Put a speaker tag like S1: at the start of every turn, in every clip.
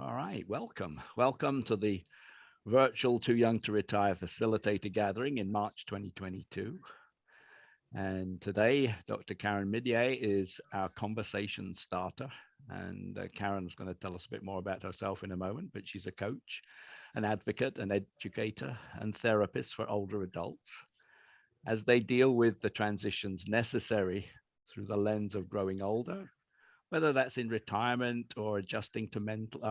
S1: All right, welcome. Welcome to the virtual Too Young to Retire Facilitator gathering in March 2022. And today, Dr. Karen Midyet is our conversation starter. And Karen's going to tell us a bit more about herself in a moment, but she's a coach, an advocate, an educator, and therapist for older adults as they deal with the transitions necessary through the lens of growing older, whether that's in retirement or adjusting to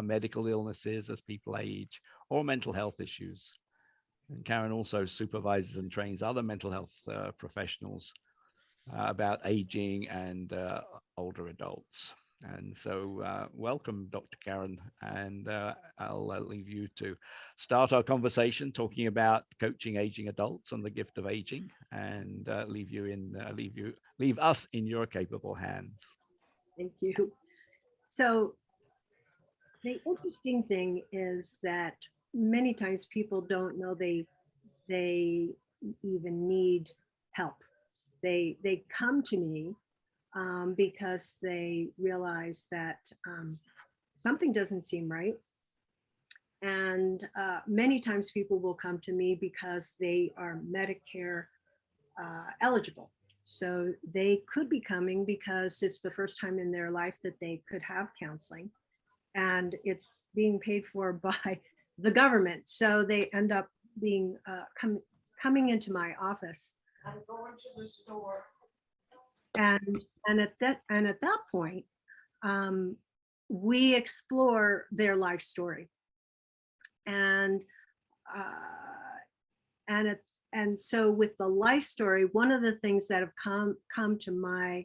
S1: medical illnesses as people age, or mental health issues. And Karen also supervises and trains other mental health professionals about aging and older adults. And so, welcome, Dr. Karen. And I'll leave you to start our conversation talking about coaching aging adults and the gift of aging, and leave us in your capable hands.
S2: Thank you. So the interesting thing is that many times people don't know they even need help. They come to me because they realize that something doesn't seem right. And many times people will come to me because they are Medicare eligible. So they could be coming because it's the first time in their life that they could have counseling, and it's being paid for by the government. So they end up being coming into my office. I'm going to the store. And at that point, we explore their life story, and so with the life story, one of the things that have come to my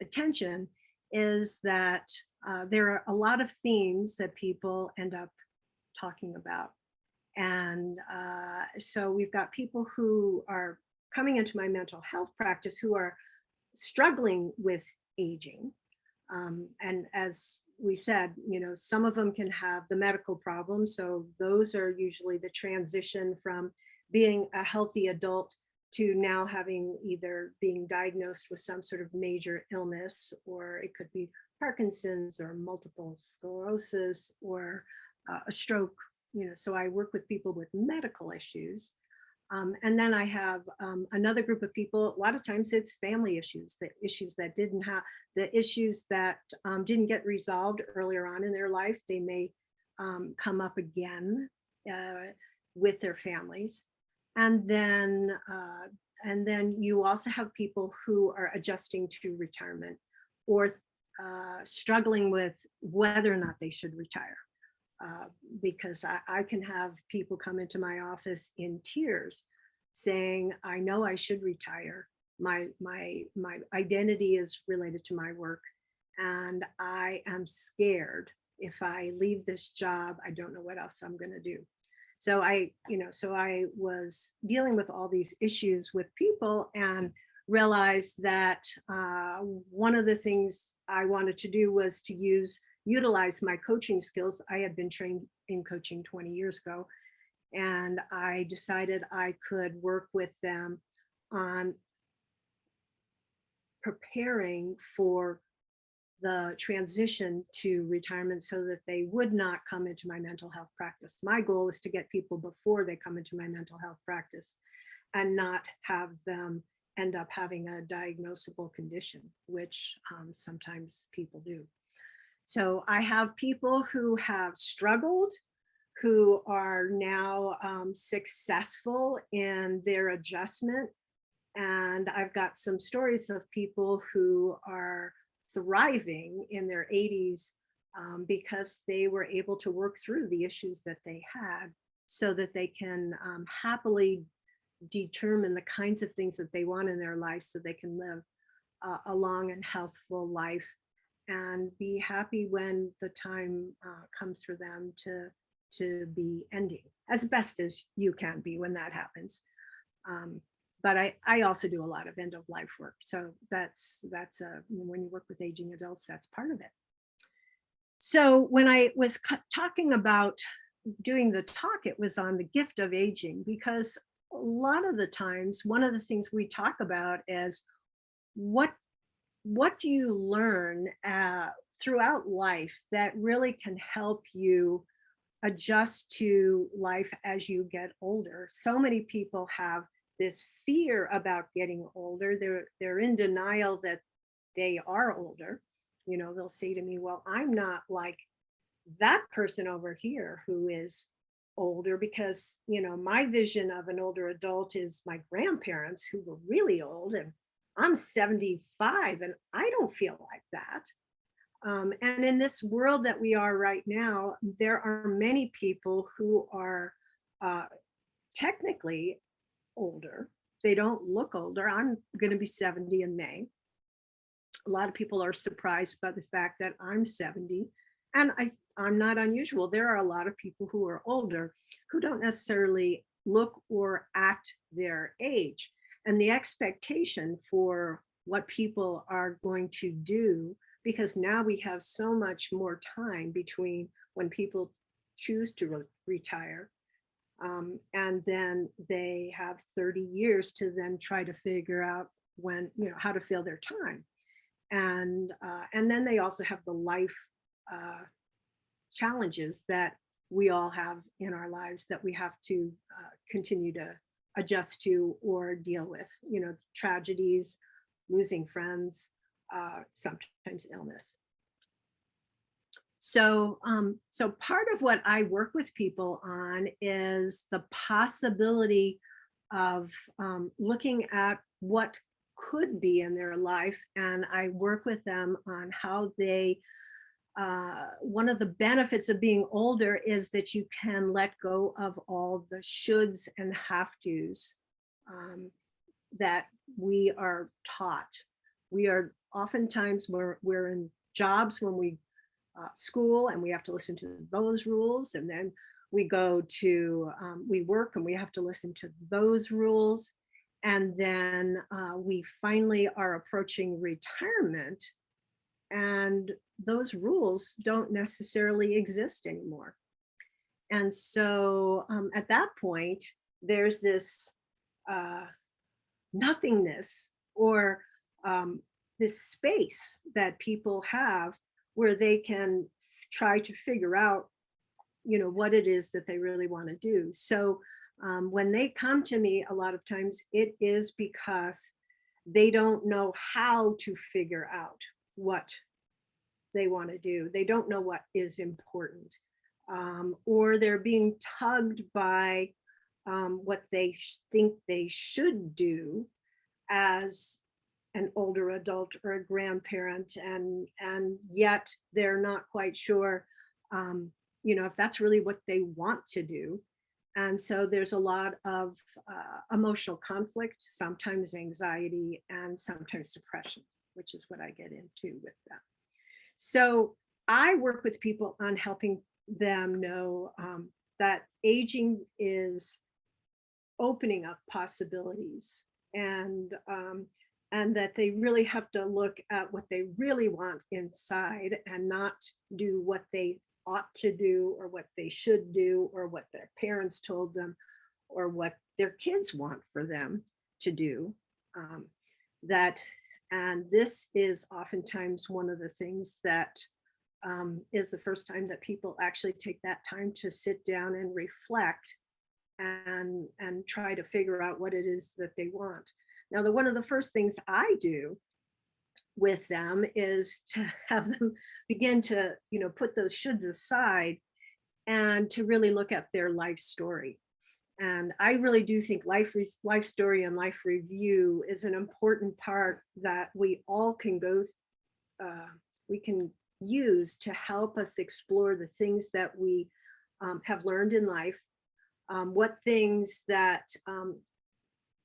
S2: attention is that there are a lot of themes that people end up talking about. And so we've got people who are coming into my mental health practice who are struggling with aging. And as we said, some of them can have the medical problems. So those are usually the transition from being a healthy adult to now having either being diagnosed with some sort of major illness, or it could be Parkinson's or multiple sclerosis or a stroke. So I work with people with medical issues. And then I have another group of people. A lot of times it's family issues, the issues that didn't get resolved earlier on in their life. They may come up again with their families. And then you also have people who are adjusting to retirement or struggling with whether or not they should retire. Because I can have people come into my office in tears saying, I know I should retire. My identity is related to my work, and I am scared. If I leave this job, I don't know what else I'm going to do. So I was dealing with all these issues with people and realized that one of the things I wanted to do was to utilize my coaching skills. I had been trained in coaching 20 years ago, and I decided I could work with them on preparing for the transition to retirement so that they would not come into my mental health practice. My goal is to get people before they come into my mental health practice and not have them end up having a diagnosable condition, which sometimes people do. So I have people who have struggled, who are now successful in their adjustment. And I've got some stories of people who are thriving in their 80s because they were able to work through the issues that they had so that they can happily determine the kinds of things that they want in their life so they can live a long and healthful life and be happy when the time comes for them to be ending, as best as you can be when that happens. But I also do a lot of end of life work. So that's when you work with aging adults, that's part of it. So when I was talking about doing the talk, it was on the gift of aging, because a lot of the times, one of the things we talk about is what what do you learn throughout life that really can help you adjust to life as you get older? So many people have this fear about getting older. They're in denial that they are older. You know, they'll say to me, "Well, I'm not like that person over here who is older, because, you know, my vision of an older adult is my grandparents who were really old, and I'm 75 and I don't feel like that." And in this world that we are right now, there are many people who are uh, technically older. They don't look older. I'm going to be 70 in May. A lot of people are surprised by the fact that I'm 70, and I'm not unusual. There are a lot of people who are older who don't necessarily look or act their age, and the expectation for what people are going to do, because now we have so much more time between when people choose to retire, and then they have 30 years to then try to figure out when, you know, how to fill their time. And then they also have the life uh, challenges that we all have in our lives that we have to continue to adjust to or deal with. You know, tragedies, losing friends, sometimes illness. So part of what I work with people on is the possibility of looking at what could be in their life, and I work with them on how they. One of the benefits of being older is that you can let go of all the shoulds and have tos um, that we are taught. We are oftentimes we're in jobs when we school, and we have to listen to those rules, and then we go to we work and we have to listen to those rules, and then we finally are approaching retirement, and those rules don't necessarily exist anymore. And so at that point, there's this uh, nothingness, or um, this space that people have where they can try to figure out, you know, what it is that they really want to do. So when they come to me, a lot of times it is because they don't know how to figure out what they want to do. They don't know what is important, or they're being tugged by what they think they should do as an older adult or a grandparent, and yet they're not quite sure, you know, if that's really what they want to do. And so there's a lot of emotional conflict, sometimes anxiety, and sometimes depression, which is what I get into with them. So I work with people on helping them know that aging is opening up possibilities, and that they really have to look at what they really want inside, and not do what they ought to do or what they should do or what their parents told them or what their kids want for them to do. Um, that and this is oftentimes one of the things that is the first time that people actually take that time to sit down and reflect and try to figure out what it is that they want. Now, one of the first things I do with them is to have them begin to, you know, put those shoulds aside and to really look at their life story. And I really do think life story and life review is an important part that we all can we can use to help us explore the things that we have learned in life, what things that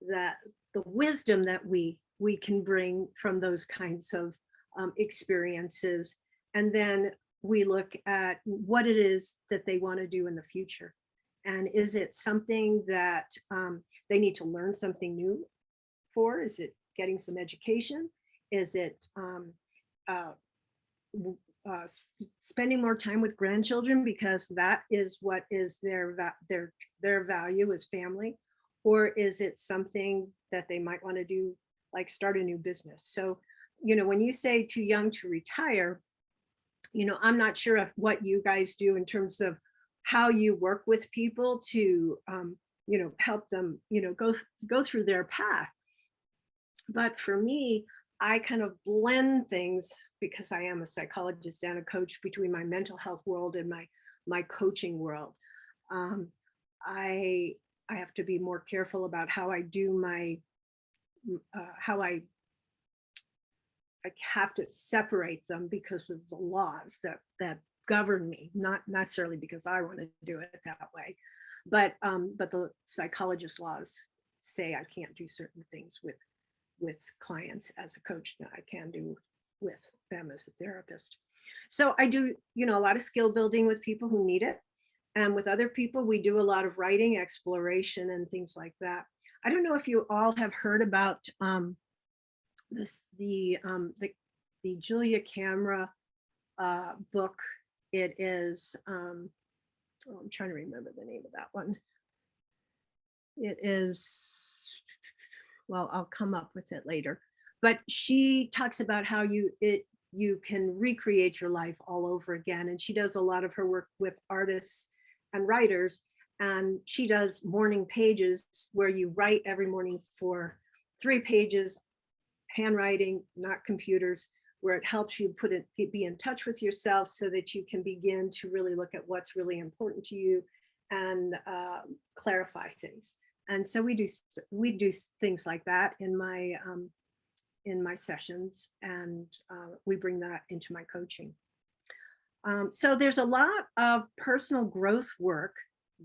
S2: the wisdom that we can bring from those kinds of experiences, and then we look at what it is that they want to do in the future. And is it something that they need to learn something new for? Is it getting some education? Is it uh, spending more time with grandchildren because that is what is their value as family? Or is it something that they might want to do, like start a new business? So when you say too young to retire, I'm not sure of what you guys do in terms of how you work with people to, help them, go through their path. But for me, I kind of blend things because I am a psychologist and a coach between my mental health world and my coaching world. Um, I I have to be more careful about how I do my how I have to separate them because of the laws that govern me, not necessarily because I want to do it that way, but the psychologist laws say I can't do certain things with clients as a coach that I can do with them as a therapist. So I do, a lot of skill building with people who need it. And with other people, we do a lot of writing, exploration, and things like that. I don't know if you all have heard about this the Julia Camera book. It is I'm trying to remember the name of that one. It is, well, I'll come up with it later. But she talks about how you can recreate your life all over again, and she does a lot of her work with artists and writers. And she does morning pages where you write every morning for 3 pages, handwriting, not computers, where it helps you be in touch with yourself so that you can begin to really look at what's really important to you and clarify things. And so we do things like that in my sessions, and we bring that into my coaching. So there's a lot of personal growth work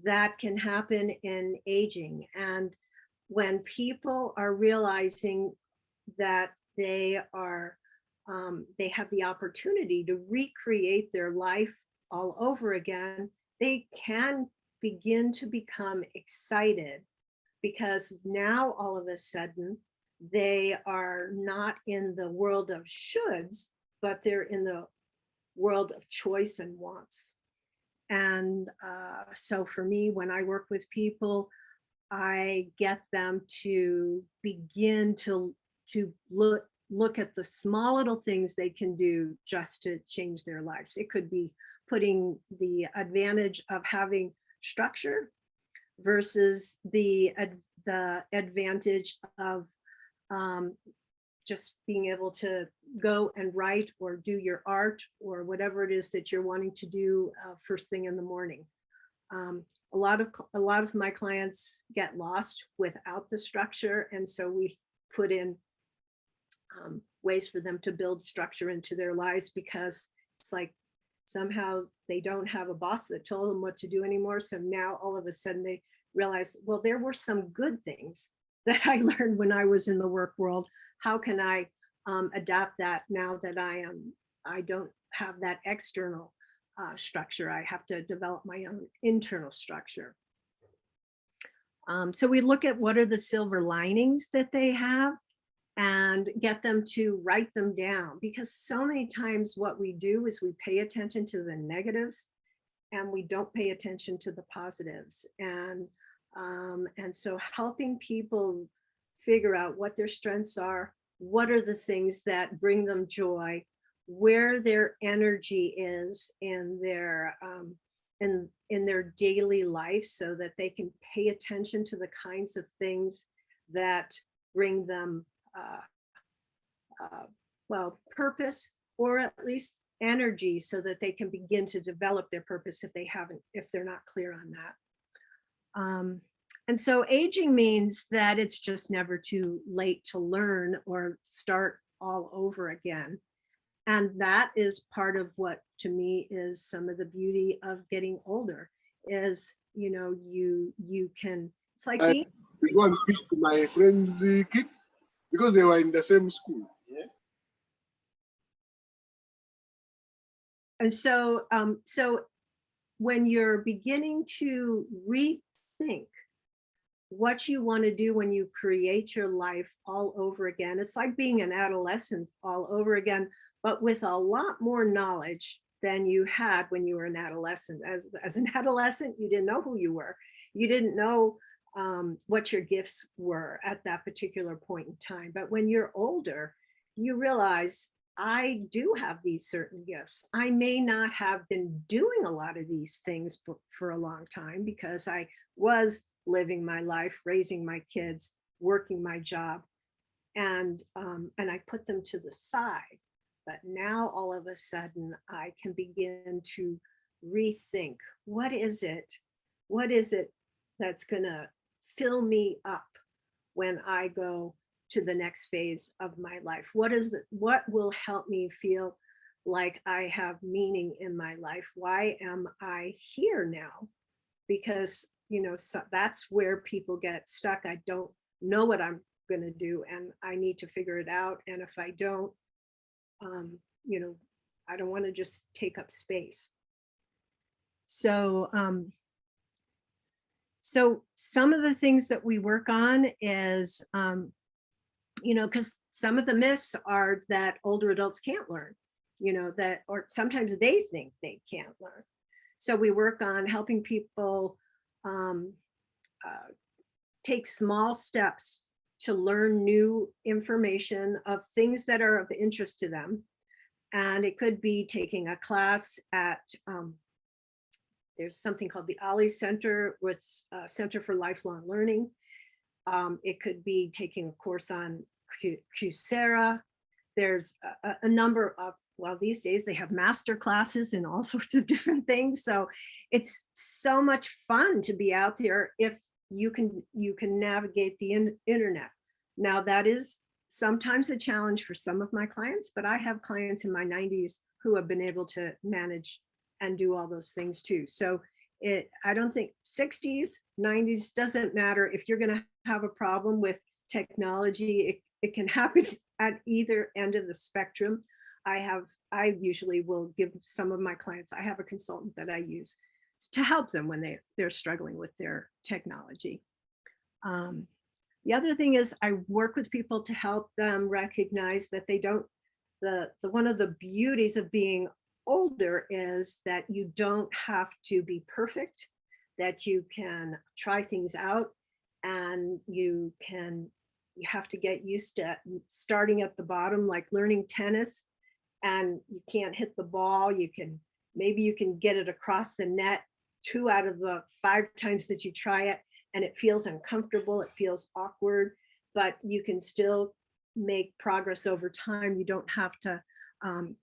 S2: that can happen in aging. And when people are realizing that they have the opportunity to recreate their life all over again, they can begin to become excited, because now all of a sudden they are not in the world of shoulds, but they're in the world of choice and wants. And so for me, when I work with people, I get them to begin to look at the small little things they can do just to change their lives. It could be putting the advantage of having structure versus the advantage of just being able to go and write or do your art or whatever it is that you're wanting to do first thing in the morning. A lot of my clients get lost without the structure, and so we put in ways for them to build structure into their lives, because it's like somehow they don't have a boss that told them what to do anymore. So now all of a sudden they realize, well, there were some good things that I learned when I was in the work world. How can I adapt that now that I don't have that external structure? I have to develop my own internal structure. So we look at what are the silver linings that they have and get them to write them down, because so many times what we do is we pay attention to the negatives and we don't pay attention to the positives. And so helping people figure out what their strengths are, what are the things that bring them joy, where their energy is in their daily life, so that they can pay attention to the kinds of things that bring them purpose, or at least energy, so that they can begin to develop their purpose if they're not clear on that. And so aging means that it's just never too late to learn or start all over again. And that is part of what, to me, is some of the beauty of getting older, is, you can, it's like being.
S3: I go and speak to my friends' kids because they were in the same school. Yes.
S2: And so when you're beginning to rethink what you want to do when you create your life all over again, it's like being an adolescent all over again, but with a lot more knowledge than you had when you were an adolescent. As an adolescent, you didn't know who you were. You didn't know what your gifts were at that particular point in time. But when you're older, you realize I do have these certain gifts. I may not have been doing a lot of these things for a long time because I was living my life, raising my kids, working my job, and I put them to the side. But now all of a sudden I can begin to rethink, what is it? What is it that's gonna fill me up when I go to the next phase of my life? What will help me feel like I have meaning in my life? Why am I here now? Because, so that's where people get stuck. I don't know what I'm going to do and I need to figure it out. And if I don't, um, you know, I don't want to just take up space. So, so some of the things that we work on is, because some of the myths are that older adults can't learn, that, or sometimes they think they can't learn. So we work on helping people take small steps to learn new information of things that are of interest to them. And it could be taking a class at, there's something called the Ollie Center, which Center for Lifelong Learning. It could be taking a course on Coursera. There's a number of, well, these days they have master classes in all sorts of different things. So it's so much fun to be out there if you can navigate the internet. Now that is sometimes a challenge for some of my clients, but I have clients in my 90s who have been able to manage and do all those things too. So I don't think 60s, 90s, doesn't matter. If you're going to have a problem with technology, it can happen at either end of the spectrum. I usually will give some of my clients, I have a consultant that I use to help them when they're struggling with their technology. The other thing is I work with people to help them recognize that they don't, one of the beauties of being older is that you don't have to be perfect, that you can try things out, and you have to get used to starting at the bottom, like learning tennis, and you can't hit the ball. Maybe you can get it across the net 2 out of the 5 times that you try it, and it feels uncomfortable, it feels awkward, but you can still make progress over time. You don't have to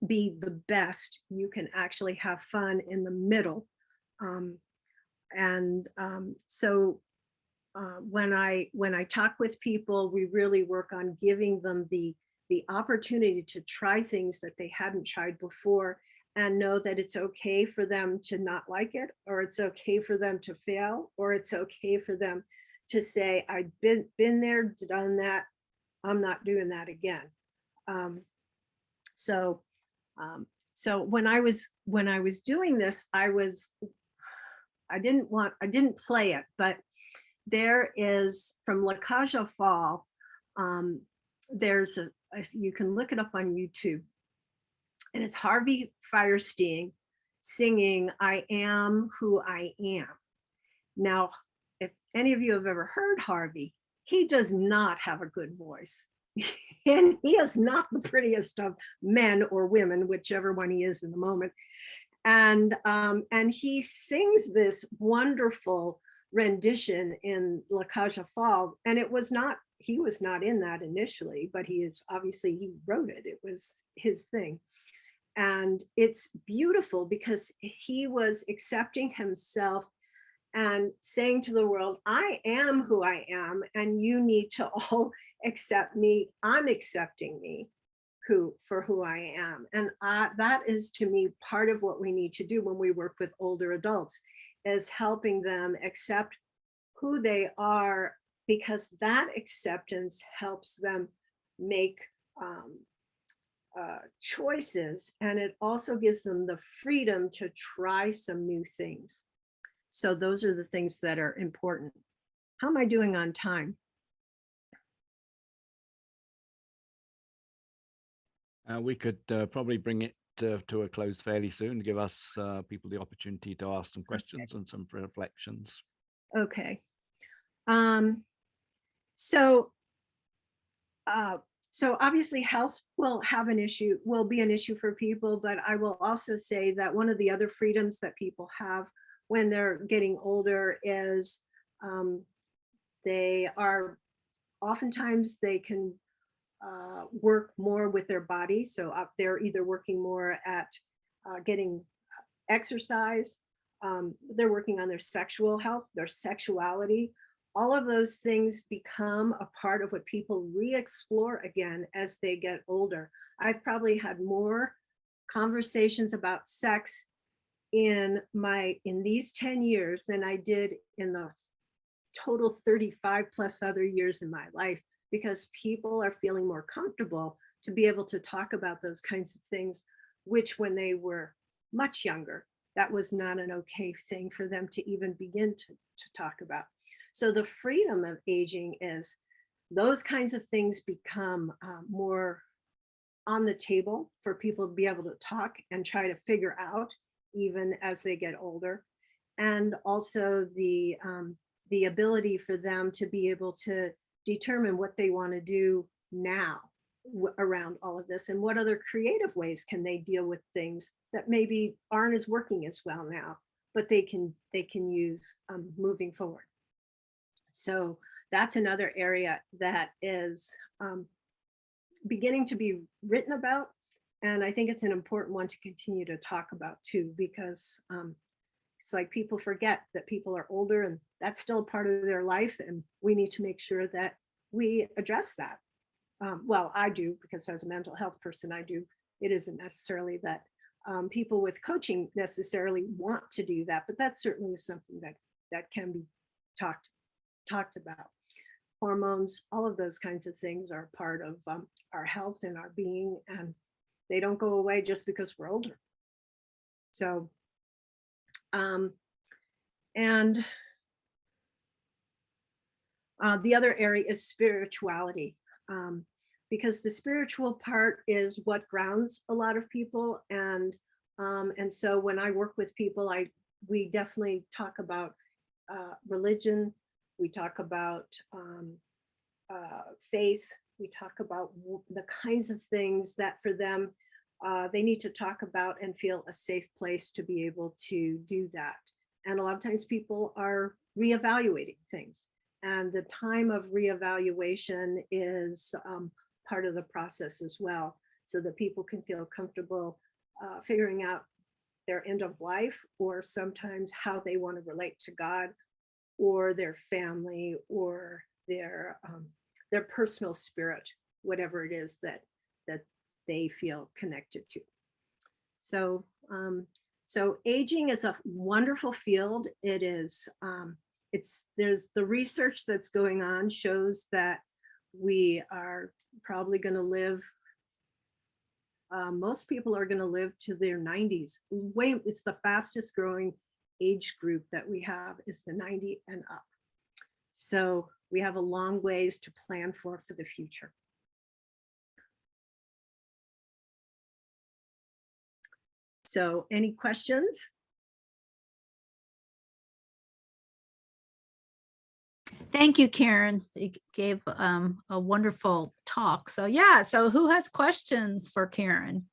S2: be the best. You can actually have fun in the middle. So when I talk with people, we really work on giving them the opportunity to try things that they hadn't tried before, and know that it's okay for them to not like it, or it's okay for them to fail, or it's okay for them to say, I've been there, done that, I'm not doing that again. So when I was doing this, I didn't play it, but there is from La Cage aux Folles, there's you can look it up on YouTube, and it's Harvey Fierstein singing I Am Who I Am. Now, if any of you have ever heard Harvey, he does not have a good voice. And he is not the prettiest of men or women, whichever one he is in the moment. And he sings this wonderful rendition in La Cage aux Folles, and he was not in that initially, but he wrote it. It was his thing. And it's beautiful because he was accepting himself and saying to the world, I am who I am, and you need to all accept me. I'm accepting me for who I am. And that is, to me, part of what we need to do when we work with older adults, is helping them accept who they are, because that acceptance helps them make choices, and it also gives them the freedom to try some new things. So those are the things that are important. How am I doing on time?
S1: We could probably bring it to a close fairly soon, give us people the opportunity to ask some questions and some reflections.
S2: Okay. So obviously health will be an issue for people, but I will also say that one of the other freedoms that people have when they're getting older is they are oftentimes they can work more with their body. So they're either working more at getting exercise, they're working on their sexual health, their sexuality. All of those things become a part of what people re-explore again as they get older. I've probably had more conversations about sex in these 10 years than I did in the total 35 plus other years in my life, because people are feeling more comfortable to be able to talk about those kinds of things, which when they were much younger, that was not an okay thing for them to even begin to talk about. So the freedom of aging is those kinds of things become more on the table for people to be able to talk and try to figure out even as they get older. And also the ability for them to be able to determine what they want to do now around all of this, and what other creative ways can they deal with things that maybe aren't as working as well now, but they can use moving forward. So that's another area that is beginning to be written about, and I think it's an important one to continue to talk about too, because it's like people forget that people are older and that's still a part of their life, and we need to make sure that we address that. Well, I do, because as a mental health person, I do. It isn't necessarily that people with coaching necessarily want to do that, but that's certainly something that can be talked about. Hormones, all of those kinds of things are part of our health and our being, and they don't go away just because we're older. So, and the other area is spirituality, because the spiritual part is what grounds a lot of people, and so when I work with people, we definitely talk about religion, we talk about faith, we talk about the kinds of things that for them they need to talk about and feel a safe place to be able to do that. And a lot of times people are reevaluating things, and the time of reevaluation is part of the process as well, so that people can feel comfortable figuring out their end of life, or sometimes how they want to relate to God or their family or their personal spirit, whatever it is that they feel connected to. So so aging is a wonderful field. It is there's the research that's going on shows that we are probably going to live, most people are going to live to their 90s. It's the fastest growing age group that we have is the 90 and up. So we have a long ways to plan for the future. So any questions?
S4: Thank you, Karen. You gave a wonderful talk. So yeah, so who has questions for Karen?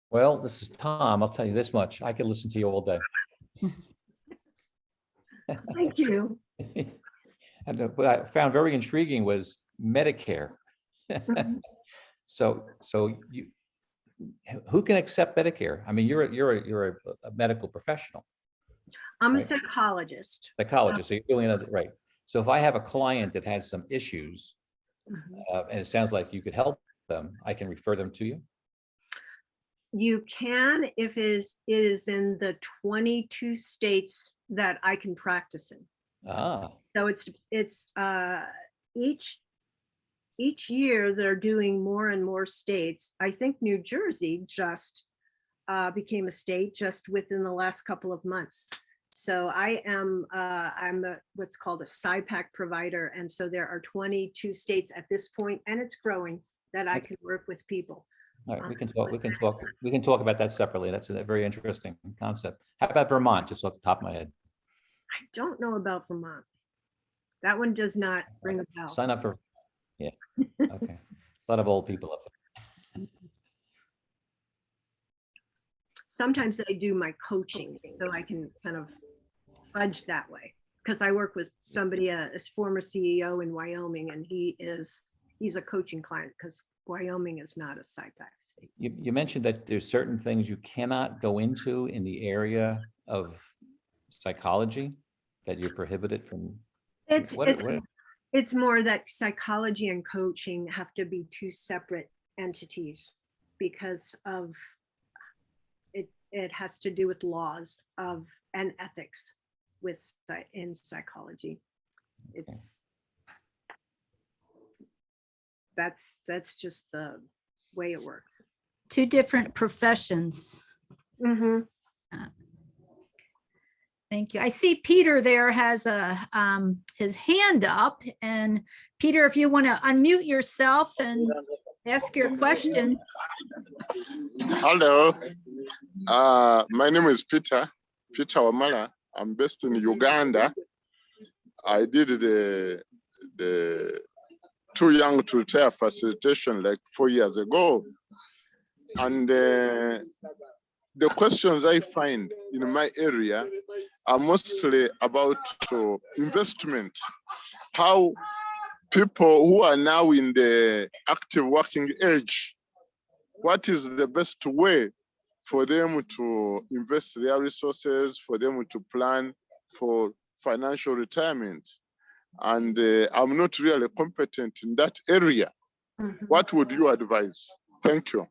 S5: Well, this is Tom. I'll tell you this much. I could listen to you all day.
S2: Thank you.
S5: And what I found very intriguing was Medicare. So you, who can accept Medicare? I mean, you're a medical professional.
S2: I'm a
S5: right?
S2: psychologist.
S5: Psychologist, so you're doing another, right? So if I have a client that has some issues, and it sounds like you could help them, I can refer them to you.
S2: You can, if it is in the 22 states that I can practice in.
S5: Ah,
S2: So it's each year they're doing more and more states. I think New Jersey just became a state just within the last couple of months. So I'm what's called a SIPAC provider, and so there are 22 states at this point, and it's growing, that I can work with people.
S5: all right, we can talk about that separately. That's a very interesting concept. How about Vermont, just off the top of my head?
S2: I don't know about Vermont. That one does not ring a bell.
S5: Sign up for Okay. A lot of old people up there.
S2: Sometimes I do my coaching so I can kind of fudge that way. Because I work with somebody, a former CEO in Wyoming, and he's a coaching client because Wyoming is not a SciPac state.
S5: You mentioned that there's certain things you cannot go into in the area of psychology, that you're prohibited from.
S2: It's more that psychology and coaching have to be two separate entities because of it has to do with laws and ethics in psychology. That's just the way it works.
S4: Two different professions.
S2: Mhm.
S4: Thank you. I see Peter there has his hand up, and Peter, if you want to unmute yourself and ask your question.
S3: Hello. My name is Peter Wamala. I'm based in Uganda. I did the Too Young to Retire facilitation like 4 years ago. And the questions I find in my area are mostly about investment. How people who are now in the active working age, what is the best way for them to invest their resources, for them to plan for financial retirement? And I'm not really competent in that area.
S2: Mhm.
S3: What would you advise? Thank you.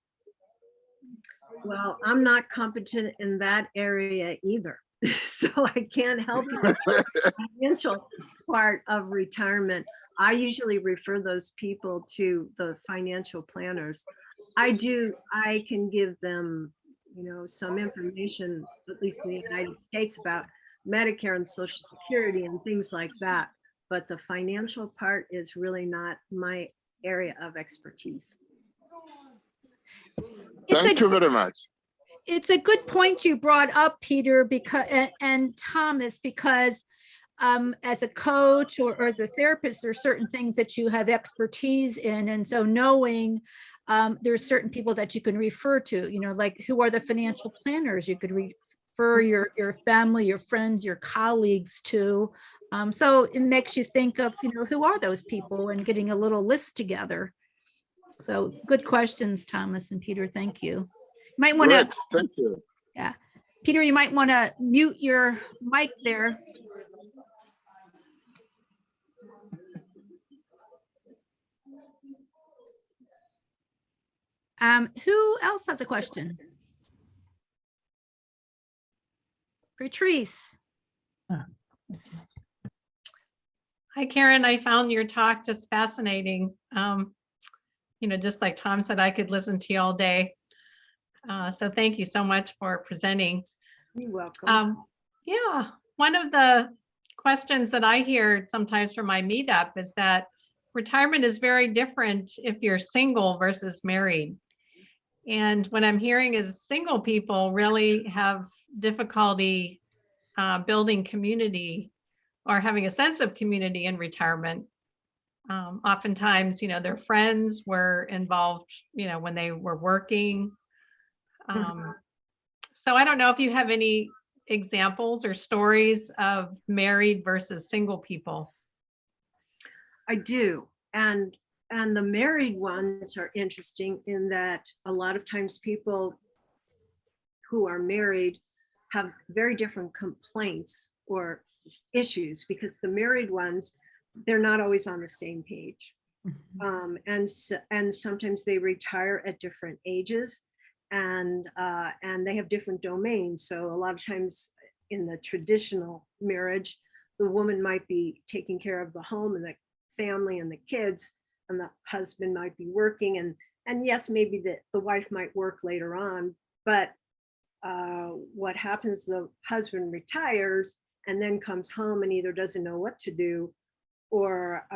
S2: Well, I'm not competent in that area either. So I can't help you with the financial part of retirement. I usually refer those people to the financial planners. I can give them, some information, at least in the United States, about Medicare and Social Security and things like that. But the financial part is really not my area of expertise.
S3: Thank you very much.
S4: It's a good point you brought up, Peter, because and Thomas, because as a coach or as a therapist, there are certain things that you have expertise in. And so knowing there's certain people that you can refer to, like who are the financial planners you could refer your family, your friends, your colleagues to. So it makes you think of, who are those people and getting a little list together. So good questions, Thomas and Peter. Thank you. You might want to.
S3: Thank you.
S4: Yeah. Peter, you might want to mute your mic there. Who else has a question? Patrice.
S6: Hi, Karen. I found your talk just fascinating. Just like Tom said, I could listen to you all day. So thank you so much for presenting.
S2: You're welcome.
S6: Yeah, one of the questions that I hear sometimes from my meetup is that retirement is very different if you're single versus married. And what I'm hearing is single people really have difficulty building community or having a sense of community in retirement. Oftentimes, their friends were involved, when they were working. So I don't know if you have any examples or stories of married versus single people.
S2: I do. And the married ones are interesting in that a lot of times people who are married have very different complaints or issues because the married ones, they're not always on the same page. And sometimes they retire at different ages and they have different domains. So a lot of times in the traditional marriage, the woman might be taking care of the home and the family and the kids, and the husband might be working. And yes, maybe the wife might work later on, but what happens, the husband retires and then comes home and either doesn't know what to do or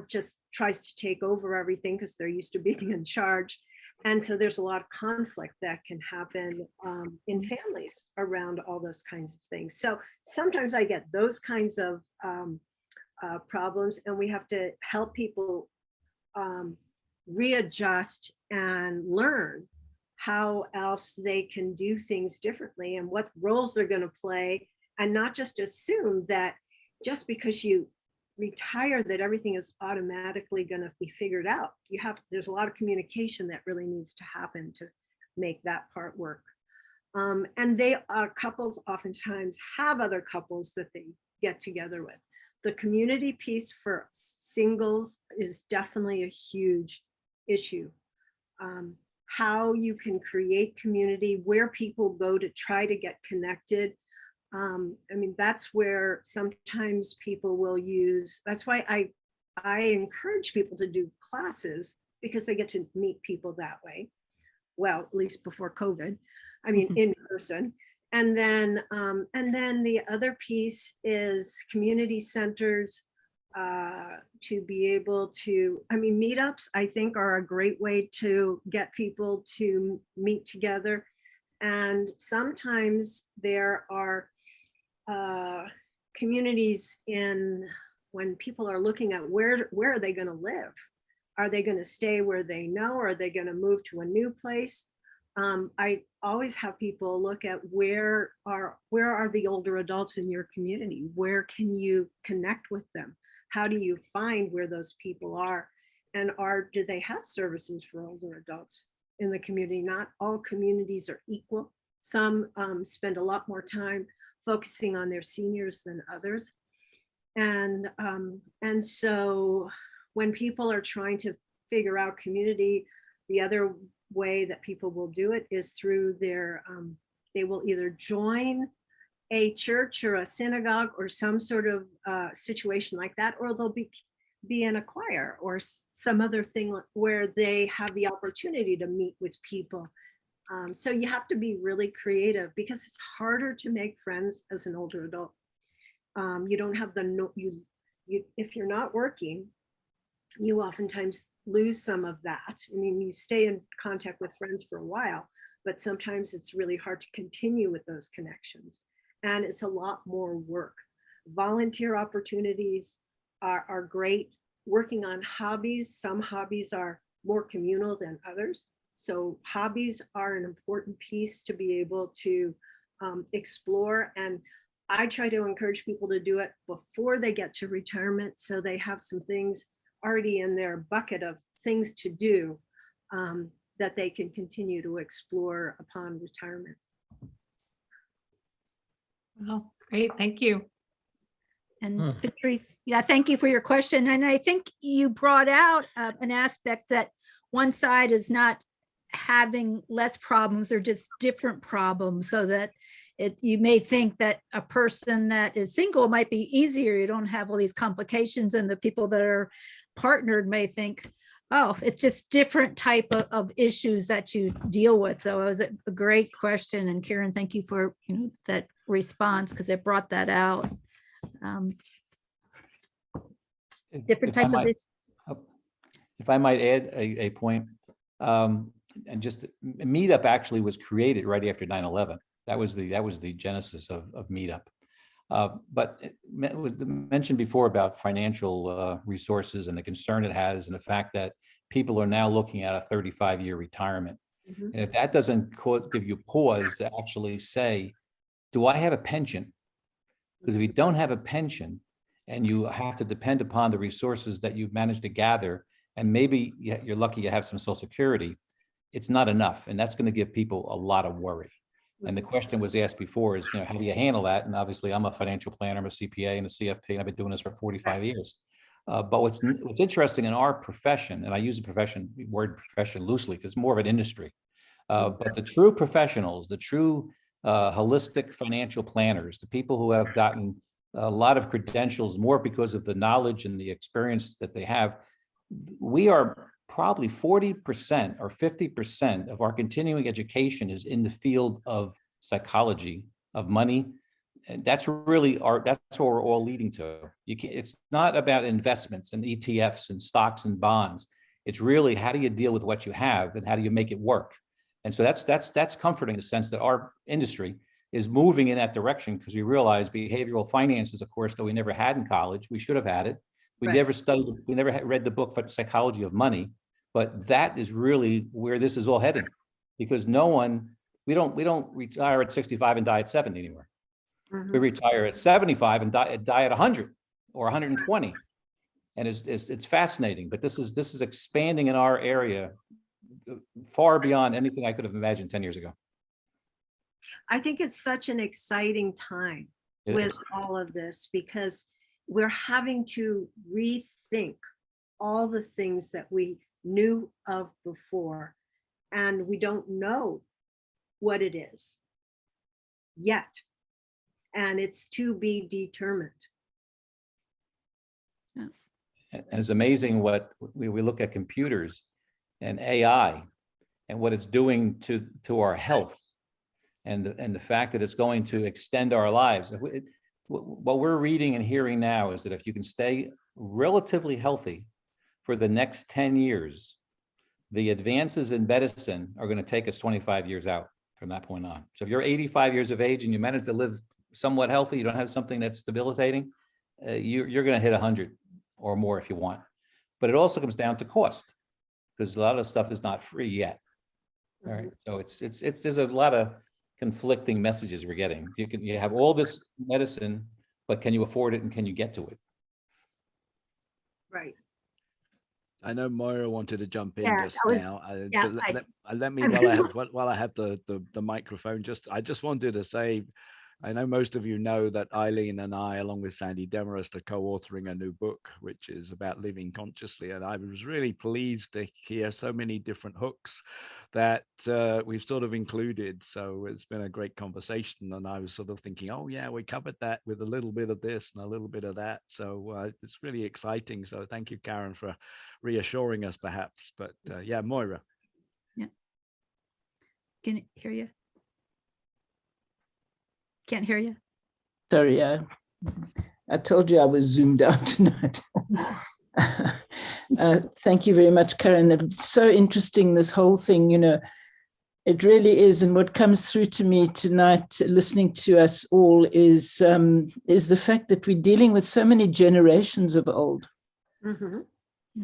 S2: just tries to take over everything because they're used to being in charge. And so there's a lot of conflict that can happen in families around all those kinds of things. So sometimes I get those kinds of problems, and we have to help people readjust and learn how else they can do things differently and what roles they're going to play, and not just assume that just because you retire that everything is automatically going to be figured out. There's a lot of communication that really needs to happen to make that part work. And couples oftentimes have other couples that they get together with. The community piece for singles is definitely a huge issue. How you can create community, where people go to try to get connected. I mean, that's where sometimes people will use, that's why I encourage people to do classes, because they get to meet people that way. Well, at least before COVID, I mean, in person. And then the other piece is community centers, to be able to, I mean, meetups, I think, are a great way to get people to meet together. And sometimes there are communities when people are looking at where are they going to live? Are they going to stay where they know? Or are they going to move to a new place? I always have people look at where are the older adults in your community? Where can you connect with them? How do you find where those people are? And do they have services for older adults in the community? Not all communities are equal. Some spend a lot more time focusing on their seniors than others. And so when people are trying to figure out community, the other way that people will do it is through they will either join a church or a synagogue or some sort of situation like that, or they'll be in a choir or some other thing where they have the opportunity to meet with people. So you have to be really creative, because it's harder to make friends as an older adult. You don't have if you're not working, you oftentimes lose some of that. I mean, you stay in contact with friends for a while, but sometimes it's really hard to continue with those connections. And it's a lot more work. Volunteer opportunities are great. Working on hobbies, some hobbies are more communal than others. So hobbies are an important piece to be able to explore. And I try to encourage people to do it before they get to retirement, so they have some things already in their bucket of things to do that they can continue to explore upon retirement.
S6: Well, great, thank you.
S4: And Patrice, yeah, thank you for your question. And I think you brought out an aspect that one side is not having less problems or just different problems, so that you may think that a person that is single might be easier. You don't have all these complications, and the people that are partnered may think, oh, it's just different type of issues that you deal with. So it was a great question. And Karen, thank you for that response, because it brought that out. Different type of issues.
S5: If I might add a point, and just Meetup actually was created right after 9/11. That was the genesis of Meetup. But it was mentioned before about financial resources and the concern it has, and the fact that people are now looking at a 35-year retirement.
S2: Mm-hmm.
S5: And if that doesn't give you pause to actually say, do I have a pension? Because if you don't have a pension and you have to depend upon the resources that you've managed to gather, and maybe you're lucky you have some Social Security, it's not enough. And that's going to give people a lot of worry. And the question was asked before is, how do you handle that? And obviously I'm a financial planner, I'm a CPA and a CFP, and I've been doing this for 45 years. But what's interesting in our profession, and I use the word profession loosely because it's more of an industry, but the true professionals, the true holistic financial planners, the people who have gotten a lot of credentials more because of the knowledge and the experience that they have, we are probably 40% or 50% of our continuing education is in the field of psychology, of money. And that's really that's what we're all leading to. It's not about investments and ETFs and stocks and bonds. It's really, how do you deal with what you have and how do you make it work? And so that's comforting in the sense that our industry is moving in that direction, because we realize behavioral finance is a course that we never had in college. We should have had it, We
S2: Right.
S5: never studied, we never read the book for Psychology of Money, but that is really where this is all heading. Because no one, we don't retire at 65 and die at 70 anymore. We
S2: Mhm.
S5: retire at 75 and die at 100 or 120. And it's fascinating, but this is expanding in our area far beyond anything I could have imagined 10 years ago.
S2: I think it's such an exciting time
S5: It
S2: with
S5: is.
S2: all of this because we're having to rethink all the things that we knew of before, and we don't know what it is yet. And it's to be determined.
S5: And it's amazing what we look at computers and AI and what it's doing to our health and the fact that it's going to extend our lives. What we're reading and hearing now is that if you can stay relatively healthy for the next 10 years, the advances in medicine are going to take us 25 years out from that point on. So if you're 85 years of age and you manage to live somewhat healthy, you don't have something that's debilitating, you're going to hit 100 or more if you want. But it also comes down to cost because a lot of stuff is not free yet. All right. So it's there's a lot of conflicting messages we're getting. You have all this medicine, but can you afford it and can you get to it?
S2: Right.
S1: I know Moira wanted to jump in
S4: Yeah,
S1: just
S4: that was-
S1: now.
S4: yeah,
S1: But let me
S4: I
S1: while I have the microphone. I just wanted to say, I know most of you know that Eileen and I, along with Sandy Demarest, are co-authoring a new book, which is about living consciously. And I was really pleased to hear so many different hooks that we've sort of included. So it's been a great conversation. And I was sort of thinking, oh yeah, we covered that with a little bit of this and a little bit of that. So it's really exciting. So thank you, Karen, for reassuring us perhaps. But yeah, Moira.
S4: Can you hear you? Can't hear you.
S7: Sorry, I told you I was zoomed out tonight. Thank you very much, Karen. It's so interesting, this whole thing, you know, it really is. And what comes through to me tonight, listening to us all, is the fact that we're dealing with so many generations of old.
S2: Mhm.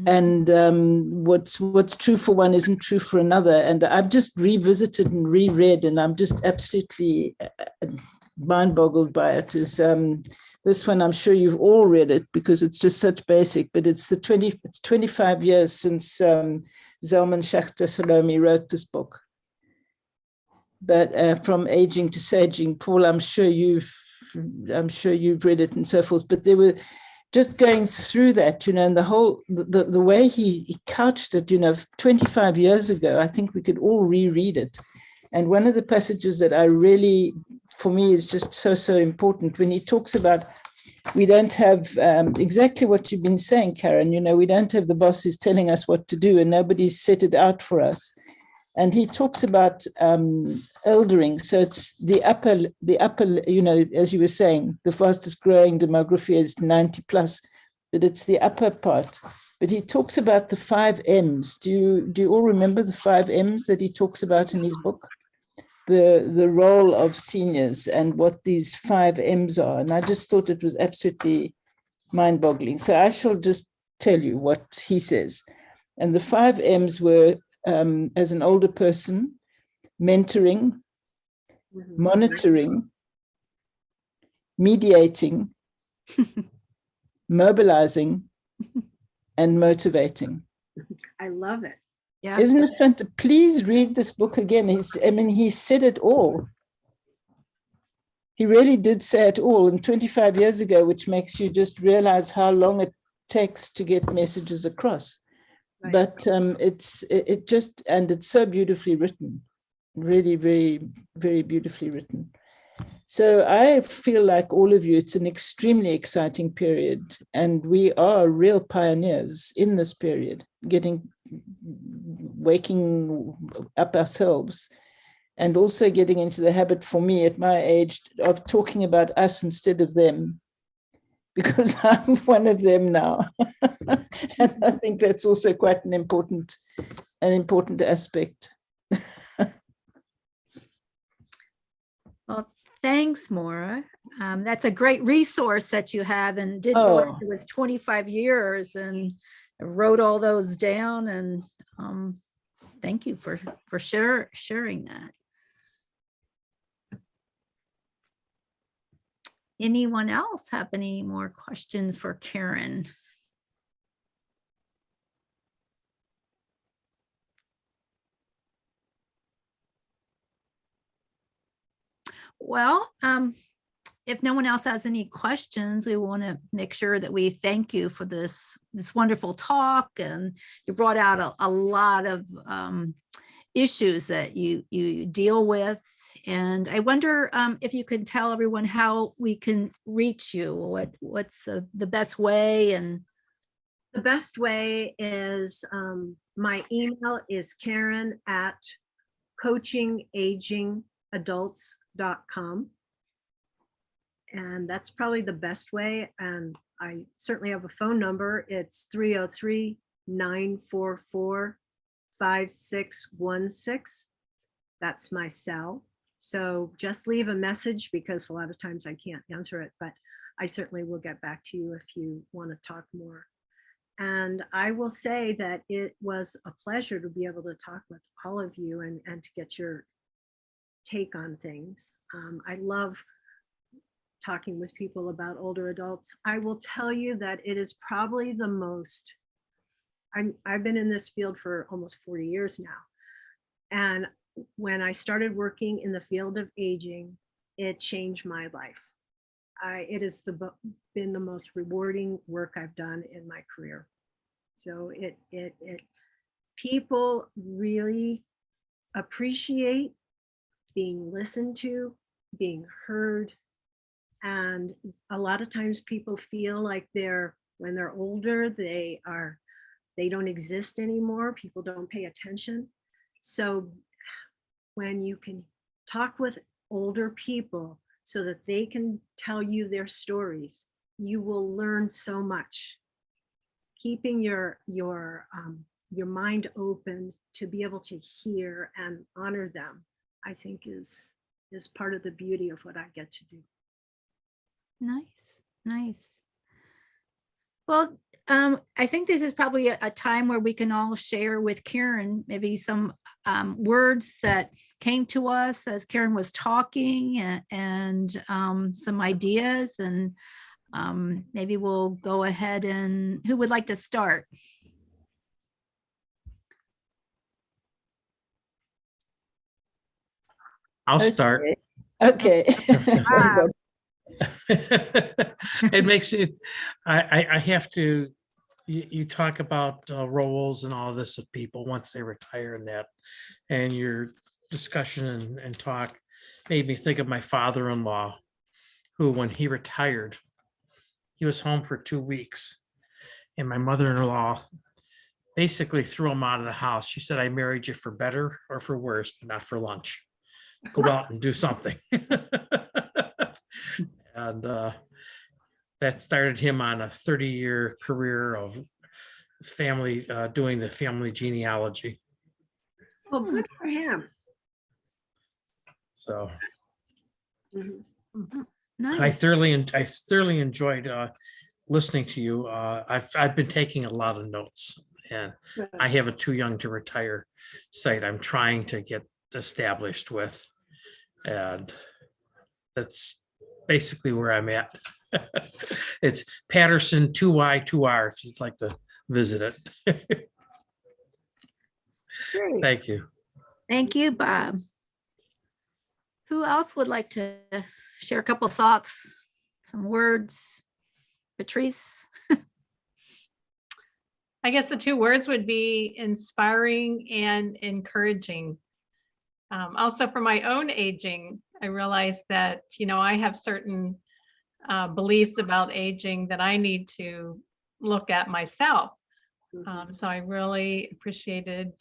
S7: And what's true for one isn't true for another. And I've just revisited and reread, and I'm just absolutely mind boggled by it. Is this one? I'm sure you've all read it because it's just such basic. But it's 25 years since Zalman Schachter Salome wrote this book. But from aging to saging, Paul, I'm sure you've read it and so forth. But there were just going through that, you know, and the way he couched it, you know, 25 years ago, I think we could all reread it. And one of the passages that I really, for me, is just so important when he talks about we don't have exactly what you've been saying, Karen, you know, we don't have the boss who's telling us what to do and nobody's set it out for us. And he talks about eldering. So it's the upper, you know, as you were saying, the fastest growing demography is 90 plus, but it's the upper part. But he talks about the 5 M's. Do you all remember the 5 M's that he talks about in his book? The role of seniors and what these 5 M's are. And I just thought it was absolutely mind-boggling. So I shall just tell you what he says. And the 5 M's were, as an older person, mentoring,
S2: Mhm.
S7: monitoring, mediating, mobilizing, and motivating.
S2: I love it.
S4: Yeah.
S7: Isn't it fun to please read this book again? He said it all. He really did say it all. And 25 years ago, which makes you just realize how long it takes to get messages across.
S2: Right.
S7: But it's so beautifully written, really, very, very beautifully written. So I feel like all of you, it's an extremely exciting period, and we are real pioneers in this period, waking up ourselves, and also getting into the habit, for me at my age, of talking about us instead of them, because I'm one of them now. And I think that's also quite an important aspect.
S4: Well, Thanks, Maura. That's a great resource that you have, and didn't realize
S7: Oh.
S4: it was 25 years, and I wrote all those down, and thank you for sharing that. Anyone else have any more questions for Karen? Well, if no one else has any questions, we want to make sure that we thank you for this wonderful talk, and you brought out a lot of issues that you deal with. And I wonder if you could tell everyone how we can reach you. What's the best way? And
S2: The best way is my email is Karen@coachingagingadults.com. And that's probably the best way. And I certainly have a phone number. It's 303-944-5616. That's my cell. So just leave a message, because a lot of times I can't answer it, but I certainly will get back to you if you want to talk more. And I will say that it was a pleasure to be able to talk with all of you and to get your take on things. I love talking with people about older adults. I will tell you that it is probably the most, I've been in this field for almost 40 years now. And when I started working in the field of aging, it changed my life. It has been the most rewarding work I've done in my career. So people really appreciate being listened to, being heard. And a lot of times people feel like when they're older, they don't exist anymore. People don't pay attention. So when you can talk with older people so that they can tell you their stories, you will learn so much. Keeping your mind open to be able to hear and honor them, I think is part of the beauty of what I get to do.
S4: Nice. Well, I think this is probably a time where we can all share with Karen maybe some words that came to us as Karen was talking, and some ideas, and maybe we'll go ahead. And who would like to start?
S8: I'll start.
S7: Okay.
S8: It makes it, I have to, you talk about roles and all this of people once they retire and that, and your discussion and talk made me think of my father-in-law, who, when he retired, he was home for 2 weeks. And my mother-in-law basically threw him out of the house. She said, "I married you for better or for worse, but not for lunch. Go out and do something." And that started him on a 30-year career of family, doing the family genealogy.
S2: Well, good for him.
S8: So
S2: Mhm.
S4: Nice.
S8: I thoroughly enjoyed listening to you. I've been taking a lot of notes, and
S2: Good.
S8: I have a Too Young to Retire site I'm trying to get established with, and that's basically where I'm at. It's Patterson 2Y2R if you'd like to visit it.
S2: Great.
S8: Thank you.
S4: Thank you, Bob. Who else would like to share a couple of thoughts, some words? Patrice?
S6: I guess the 2 words would be inspiring and encouraging. Also, for my own aging, I realized that, I have certain beliefs about aging that I need to look at myself.
S2: Mhm.
S6: So I really appreciated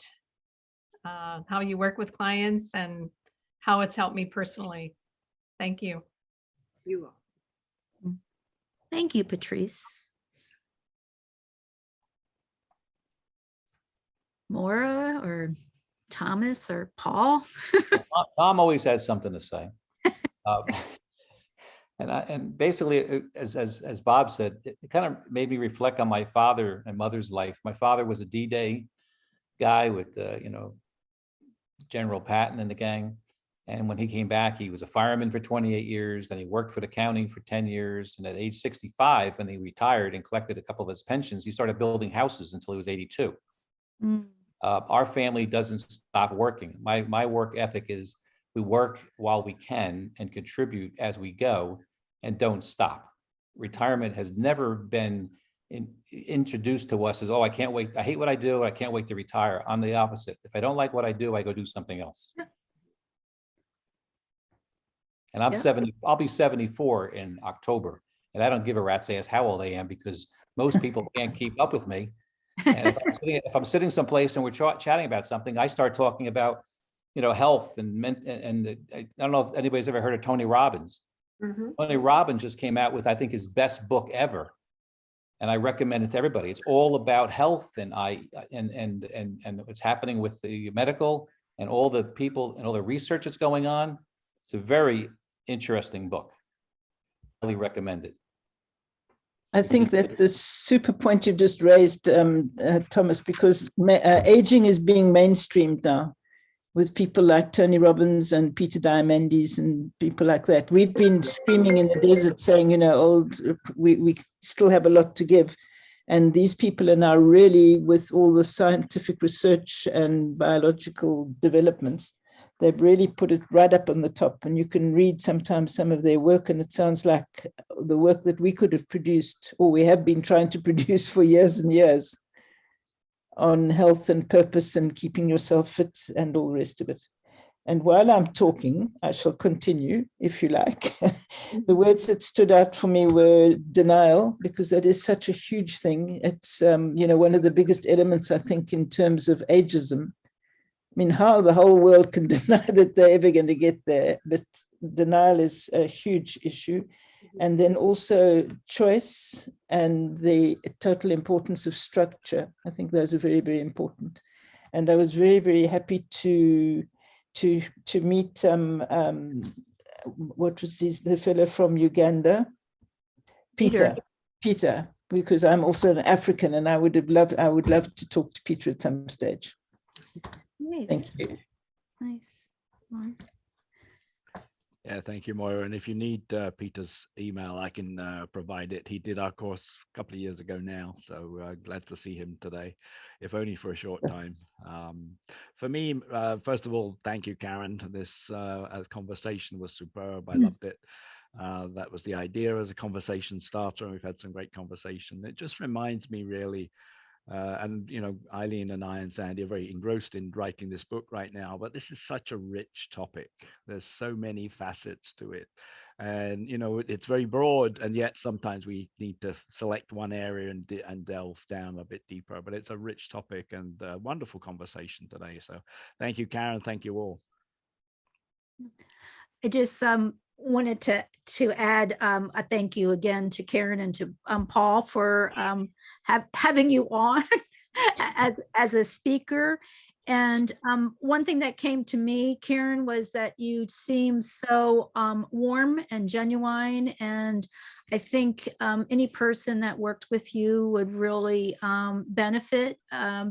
S6: how you work with clients and how it's helped me personally. Thank you.
S2: You will.
S4: Thank you, Patrice. Maura or Thomas or Paul?
S5: Tom always has something to say. Um, And basically, as Bob said, it kind of made me reflect on my father and mother's life. My father was a D-Day guy with, General Patton and the gang. And when he came back, he was a fireman for 28 years. Then he worked for the county for 10 years. And at age 65, when he retired and collected a couple of his pensions, he started building houses until he was 82. Our family doesn't stop working. My work ethic is we work while we can and contribute as we go and don't stop. Retirement has never been introduced to us as, oh, I can't wait. I hate what I do. I can't wait to retire. I'm the opposite. If I don't like what I do, I go do something else. And I'm 70, I'll be 74 in October. And I don't give a rat's ass how old I am because most people can't keep up with me. And if I'm sitting someplace and we're chatting about something, I start talking about, health and I don't know if anybody's ever heard of Tony Robbins. Tony Robbins just came out with, I think, his best book ever. And I recommend it to everybody. It's all about health and what's happening with the medical and all the people and all the research that's going on. It's a very interesting book. Highly recommend it.
S7: I think that's a super point you've just raised, Thomas, because aging is being mainstreamed now with people like Tony Robbins and Peter Diamandis and people like that. We've been screaming in the desert saying, we still have a lot to give. And these people are now really, with all the scientific research and biological developments, they've really put it right up on the top. And you can read sometimes some of their work, and it sounds like the work that we could have produced, or we have been trying to produce for years and years, on health and purpose and keeping yourself fit and all the rest of it. And while I'm talking, I shall continue, if you like. The words that stood out for me were denial, because that is such a huge thing. It's, one of the biggest elements, I think, in terms of ageism. I mean, how the whole world can deny that they're ever going to get there, but denial is a huge issue. And then also choice and the total importance of structure. I think those are very, very important. And I was very, very happy to meet what was the fellow from Uganda, Peter, because I'm also an African, and I would love to talk to Peter at some stage.
S4: Nice.
S7: Thank you.
S4: Nice.
S1: Yeah, thank you, Moira. And if you need Peter's email, I can provide it. He did our course a couple of years ago now, so glad to see him today, if only for a short time. For me, first of all, thank you, Karen. This conversation was superb. I loved it. That was the idea as a conversation starter, and we've had some great conversation. It just reminds me really, and Eileen and I and Sandy are very engrossed in writing this book right now, but this is such a rich topic. There's so many facets to it, and it's very broad, and yet sometimes we need to select one area and delve down a bit deeper. But it's a rich topic and a wonderful conversation today. So thank you, Karen. Thank you all.
S4: I just wanted to add a thank you again to Karen and to Paul for having you on as a speaker. And one thing that came to me, Karen, was that you seem so warm and genuine. And I think any person that worked with you would really benefit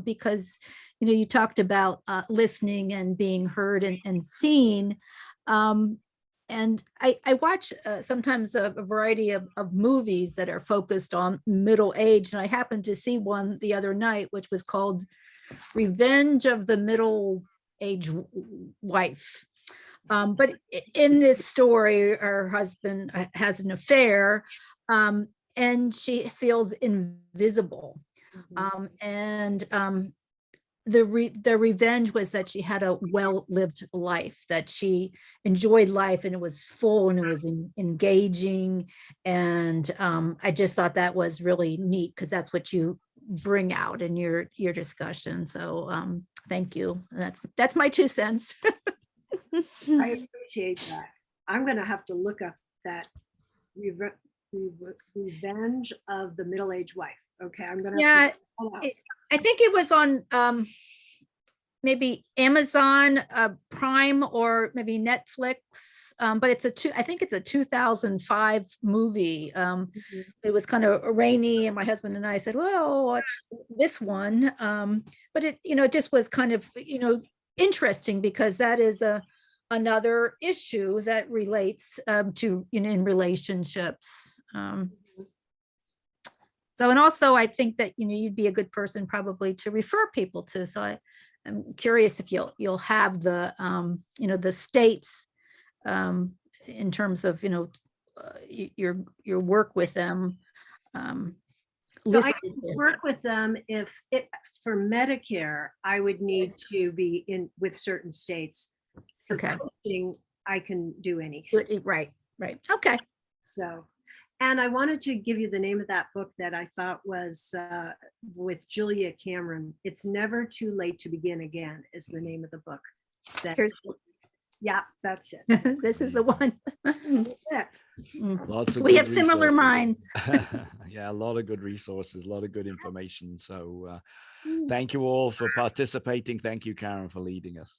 S4: because, you talked about listening and being heard and seen. And I watch sometimes a variety of movies that are focused on middle age. And I happened to see one the other night, which was called Revenge of the Middle Age Wife. But in this story, her husband has an affair and she feels invisible. The revenge was that she had a well-lived life, that she enjoyed life and it was full and it was engaging. And I just thought that was really neat because that's what you bring out in your discussion. So thank you. That's my 2 cents.
S2: I appreciate that. I'm going to have to look up that Revenge of the Middle-Aged Wife. Okay, I'm going to.
S4: Yeah, I think it was on maybe Amazon Prime or maybe Netflix. But I think it's a 2005 movie. It was kind of rainy and my husband and I said, well, watch this one. But it just was kind of, interesting because that is another issue that relates to, in relationships. So, and also I think that, you'd be a good person probably to refer people to. So I'm curious if you'll have the, the states in terms of, your work with them.
S2: So I
S4: listed
S2: can
S4: there.
S2: work with them if for Medicare, I would need to be in with certain states. For
S4: Okay.
S2: coaching, I can do any.
S4: Right. Okay.
S2: So, and I wanted to give you the name of that book that I thought was with Julia Cameron. It's Never Too Late to Begin Again is the name of the book. Yeah, that's it.
S4: This is the one.
S2: Yeah.
S1: Lots of
S4: We
S1: good
S4: have similar
S1: resources.
S4: minds.
S1: Yeah, a lot of good resources, a lot of good information. So thank you all for participating. Thank you, Karen, for leading us.